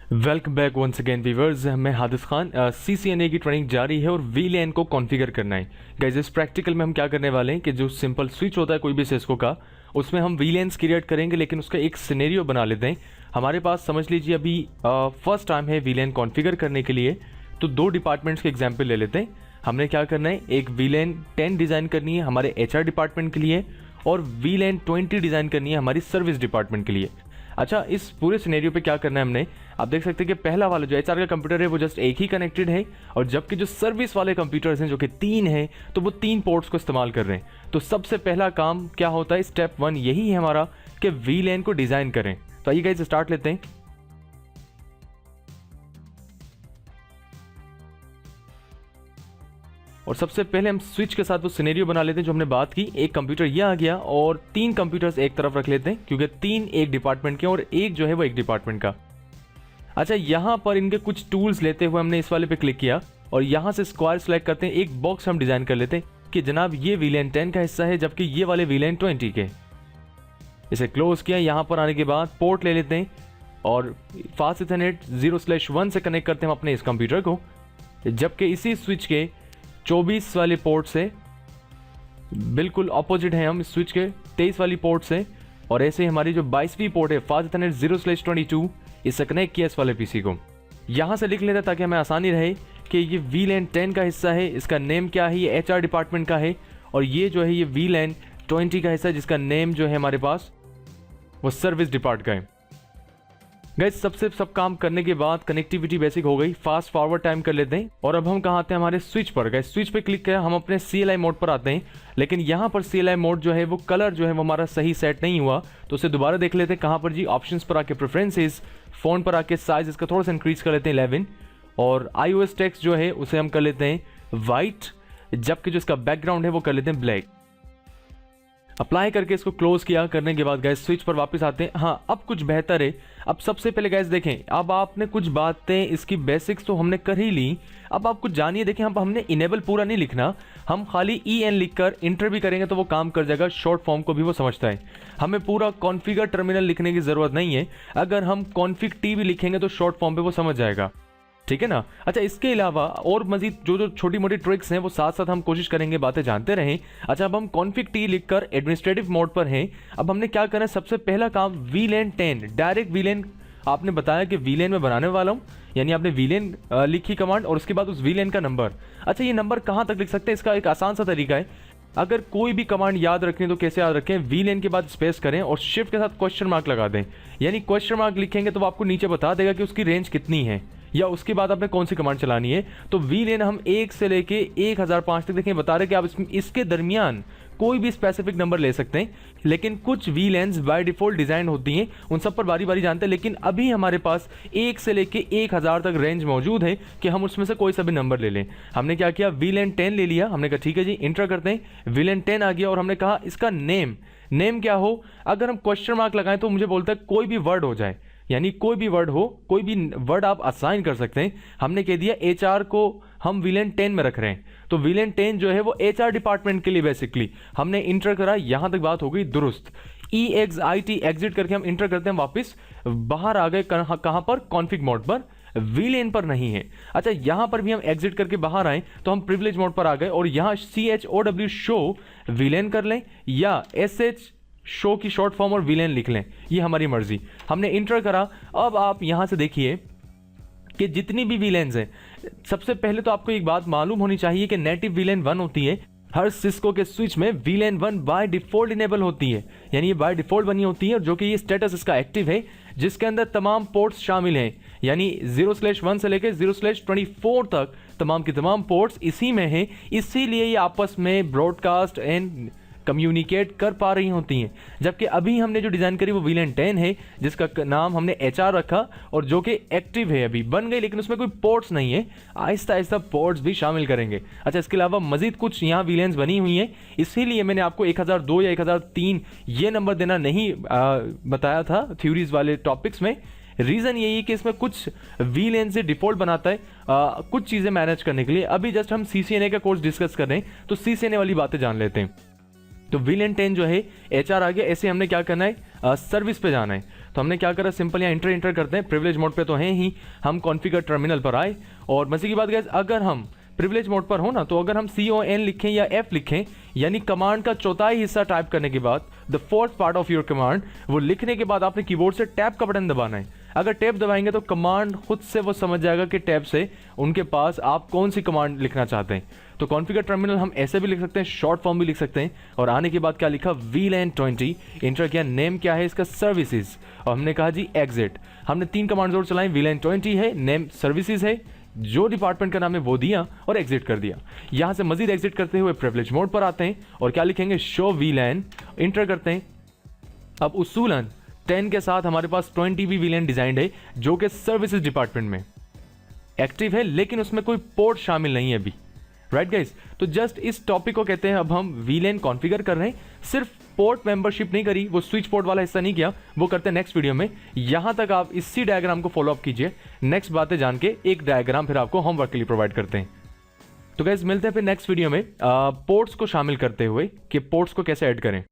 Welcome back once again viewers. मैं Hadis Khan. CCNA की training जारी है और VLAN को कॉन्फ़िगर करना है। गाइस इस प्रैक्टिकल में हम क्या करने वाले हैं कि जो सिंपल स्विच होता है कोई भी सिस्को का, उसमें हम VLANs क्रिएट करेंगे, लेकिन उसका एक सिनेरियो बना लेते हैं। हमारे पास समझ लीजिए अभी फर्स्ट टाइम है VLAN कॉन्फ़िगर करने के लिए, तो दो डिपार्टमेंट्स के एग्जाम्पल ले लेते हैं। हमने क्या करना है, एक VLAN 10 डिज़ाइन करनी है हमारे HR डिपार्टमेंट के लिए और VLAN 20 डिज़ाइन करनी है हमारी सर्विस डिपार्टमेंट के लिए। अच्छा, इस पूरे सिनेरियो पे क्या करना है हमने, आप देख सकते हैं कि पहला वाला जो HR का कंप्यूटर है वो जस्ट एक ही कनेक्टेड है, और जबकि जो सर्विस वाले कंप्यूटर्स हैं जो कि 3 हैं, तो वो 3 पोर्ट्स को इस्तेमाल कर रहे हैं। तो सबसे पहला काम क्या होता है, स्टेप 1 यही है हमारा कि VLAN को डिज़ाइन करें। तो आइए गाइस स्टार्ट लेते हैं। और सबसे पहले हम स्विच के साथ वो सिनेरियो बना लेते हैं जो हमने बात की। एक कंप्यूटर ये आ गया और 3 कंप्यूटर्स एक तरफ रख लेते हैं, क्योंकि 3 एक डिपार्टमेंट के और एक जो है वो एक डिपार्टमेंट का। अच्छा, यहाँ पर इनके कुछ टूल्स लेते हुए हमने इस वाले पे क्लिक किया और यहाँ से स्क्वायर सेलेक्ट करते हैं। एक बॉक्स हम डिजाइन कर लेते हैं कि जनाब ये VLAN 10 का हिस्सा है, जबकि ये वाले VLAN 20 के। इसे क्लोज किया। यहाँ पर आने के बाद पोर्ट ले लेते हैं और फास्ट इथरनेट 0/1 से कनेक्ट करते हैं हम अपने इस कंप्यूटर को, जबकि इसी स्विच के 24 वाले पोर्ट से बिल्कुल ऑपोजिट है हम इस स्विच के 23 वाली पोर्ट से, और ऐसे ही हमारी जो 22वीं पोर्ट है फास्ट इथरनेट 0/22 इससे कनेक्ट किया इस वाले पीसी को। यहाँ से लिख लेते हैं ताकि हमें आसानी रहे कि ये VLAN 10 का हिस्सा है, इसका नेम क्या है, ये HR डिपार्टमेंट का है, और ये जो है ये VLAN 20 का हिस्सा है जिसका नेम जो है हमारे पास वो सर्विस डिपार्ट का है। गाइस सब काम करने के बाद कनेक्टिविटी बेसिक हो गई, फास्ट फॉरवर्ड टाइम कर लेते हैं। और अब हम कहाँ आते हैं, हमारे स्विच पर। गाइस स्विच पे क्लिक किया, हम अपने CLI मोड पर आते हैं, लेकिन यहाँ पर CLI मोड जो है वो कलर जो है वो हमारा सही सेट नहीं हुआ, तो उसे दोबारा देख लेते हैं। कहाँ पर जी, ऑप्शंस पर आके प्रेफरेंसेस, फोन पर आके साइज इसका थोड़ा सा इंक्रीज कर लेते हैं 11, और iOS टेक्स्ट जो है उसे हम कर लेते हैं वाइट, जबकि जो इसका बैकग्राउंड है वो कर लेते हैं ब्लैक। अप्लाई करके इसको क्लोज किया करने के बाद गैस स्विच पर वापस आते हैं। हाँ, अब कुछ बेहतर है। अब सबसे पहले गैस देखें, अब आपने कुछ बातें इसकी बेसिक्स तो हमने कर ही ली, अब आप कुछ जानिए। देखें, हम हमने इनेबल पूरा नहीं लिखना, हम खाली EN लिखकर इंटर भी करेंगे तो वो काम कर जाएगा, शॉर्ट फॉर्म को भी वो समझता है। हमें पूरा कॉन्फ़िगर टर्मिनल लिखने की जरूरत नहीं है, अगर हम config t भी लिखेंगे तो शॉर्ट फॉर्म पे वो समझ जाएगा, ठीक है ना। अच्छा, इसके अलावा और मजीद जो छोटी मोटी ट्रिक्स हैं वो साथ साथ हम कोशिश करेंगे बातें जानते रहें। अच्छा, अब हम config t लिखकर एडमिनिस्ट्रेटिव मोड पर हैं। अब हमने क्या करना है, सबसे पहला काम VLAN 10 डायरेक्ट VLAN, आपने बताया कि VLAN में बनाने वाला हूं, यानी आपने VLAN लिखी कमांड और उसके बाद उस VLAN का नंबर। अच्छा, ये नंबर कहां तक लिख सकते हैं, इसका एक आसान सा तरीका है। अगर कोई भी कमांड याद रखें तो कैसे याद रखें, VLAN के बाद स्पेस करें और शिफ्ट के साथ क्वेश्चन मार्क लगा दें, यानी क्वेश्चन मार्क लिखेंगे तो वो आपको नीचे बता देगा कि उसकी रेंज कितनी है या उसके बाद आपने कौन सी कमांड चलानी है। तो VLAN हम 1 से लेके 1005 तक देखें बता रहे कि आप इसके दरमियान कोई भी स्पेसिफिक नंबर ले सकते हैं, लेकिन कुछ VLANs बाय डिफॉल्ट डिजाइन होती हैं, उन सब पर बारी बारी जानते हैं। लेकिन अभी हमारे पास 1 से लेके 1000 तक रेंज मौजूद है कि हम उसमें से कोई सा भी नंबर ले लें। हमने क्या किया, VLAN 10 ले लिया, हमने कहा ठीक है जी इंटर करते हैं। VLAN 10 आ गया और हमने कहा इसका नेम क्या हो। अगर हम क्वेश्चन मार्क लगाएं तो मुझे बोलता है कोई भी वर्ड हो जाए, यानी कोई भी वर्ड हो, कोई भी वर्ड आप असाइन कर सकते हैं। हमने कह दिया HR को हम VLAN 10 में रख रहे हैं, तो VLAN 10 जो है वो HR डिपार्टमेंट के लिए बेसिकली हमने इंटर करा। यहां तक बात हो गई दुरुस्त। EXIT एग्जिट करके हम इंटर करते हैं, वापस बाहर आ गए। कहां पर, कॉन्फिग मोड पर, VLAN पर नहीं है। अच्छा, यहां पर भी हम एग्जिट करके बाहर आए तो हम प्रिविलेज मोड पर आ गए, और यहां CHOW शो VLAN कर लें या SH शो की शॉर्ट फॉर्म और VLAN लिख लें, ये हमारी मर्जी। हमने इंटर करा। अब आप यहां से देखिए कि जितनी भी VLANs हैं, सबसे पहले तो आपको एक बात मालूम होनी चाहिए कि नेटिव VLAN 1 होती है। हर सिस्को के स्विच में VLAN 1 बाय डिफॉल्ट इनेबल होती है, यानी ये बाय डिफॉल्ट बनी होती है, जो कि ये स्टेटस इसका एक्टिव है, जिसके अंदर तमाम पोर्ट्स शामिल हैं, यानी 0/1 से लेकर 0/24 तक तमाम की तमाम पोर्ट्स इसी में हैं। इसीलिए ये आपस में ब्रॉडकास्ट एंड कम्युनिकेट कर पा रही होती हैं। जबकि अभी हमने जो डिज़ाइन करी वो VLAN 10 है, जिसका नाम हमने HR रखा और जो कि एक्टिव है, अभी बन गई, लेकिन उसमें कोई पोर्ट्स नहीं है। आहिस्ता आहिस्ता पोर्ट्स भी शामिल करेंगे। अच्छा, इसके अलावा मजीद कुछ यहाँ VLANs बनी हुई हैं, इसीलिए मैंने आपको 1002 या 1003 ये नंबर देना नहीं बताया था थ्योरीज वाले टॉपिक्स में। रीज़न यही है कि इसमें कुछ VLAN से डिफॉल्ट बनाता है कुछ चीज़ें मैनेज करने के लिए। अभी जस्ट हम CCNA का कोर्स डिस्कस कर रहे हैं, तो CCNA वाली बातें जान लेते हैं। तो VLAN 10 जो है HR आ गया। ऐसे हमने क्या करना है, सर्विस पे जाना है। तो हमने क्या करा, सिंपल यहाँ इंटर करते हैं, प्रिविलेज मोड पे तो हैं ही, हम कॉन्फ़िगर टर्मिनल पर आए और मजे की बात गाइस, अगर हम प्रिविलेज मोड पर हो ना, तो अगर हम CON लिखें या F लिखें, यानी कमांड का चौथाई हिस्सा टाइप करने के बाद, the fourth part of your command, वो लिखने के बाद आपने कीबोर्ड से टैब का बटन दबाना है। अगर टैब दबाएंगे तो कमांड खुद से वो समझ जाएगा कि टैब से उनके पास आप कौन सी कमांड लिखना चाहते हैं। तो कॉन्फ़िगर टर्मिनल हम ऐसे भी लिख सकते हैं, शॉर्ट फॉर्म भी लिख सकते हैं। और आने के बाद क्या लिखा, VLAN 20, इंटर किया, नेम क्या है इसका, सर्विसेज, और हमने कहा जी एग्जिट। हमने 3 कमांड्स और चलाई, VLAN 20 है, नेम सर्विसेज है, जो डिपार्टमेंट का नाम है वो दिया और एग्जिट कर दिया। यहां से मजीद एग्जिट करते हुए प्रिविलेज मोड पर आते हैं और क्या लिखेंगे, शो VLAN, इंटर करते हैं। अब उसूलन 10 के साथ हमारे पास 20 भी VLAN डिजाइंड है जो कि सर्विसेज डिपार्टमेंट में एक्टिव है, लेकिन उसमें कोई पोर्ट शामिल नहीं है अभी, राइट गाइस। तो जस्ट इस टॉपिक को कहते हैं अब हम VLAN कॉन्फ़िगर कर रहे हैं, सिर्फ पोर्ट मेंबरशिप नहीं करी, वो स्विच पोर्ट वाला हिस्सा नहीं किया, वो करते हैं नेक्स्ट वीडियो में। यहां तक आप इसी डायग्राम को फॉलो अप कीजिए, नेक्स्ट बातें जान के एक डायग्राम फिर आपको होमवर्क के लिए प्रोवाइड करते हैं। तो गाइस मिलते हैं फिर नेक्स्ट वीडियो में पोर्ट्स को शामिल करते हुए कि पोर्ट्स को कैसे ऐड करें।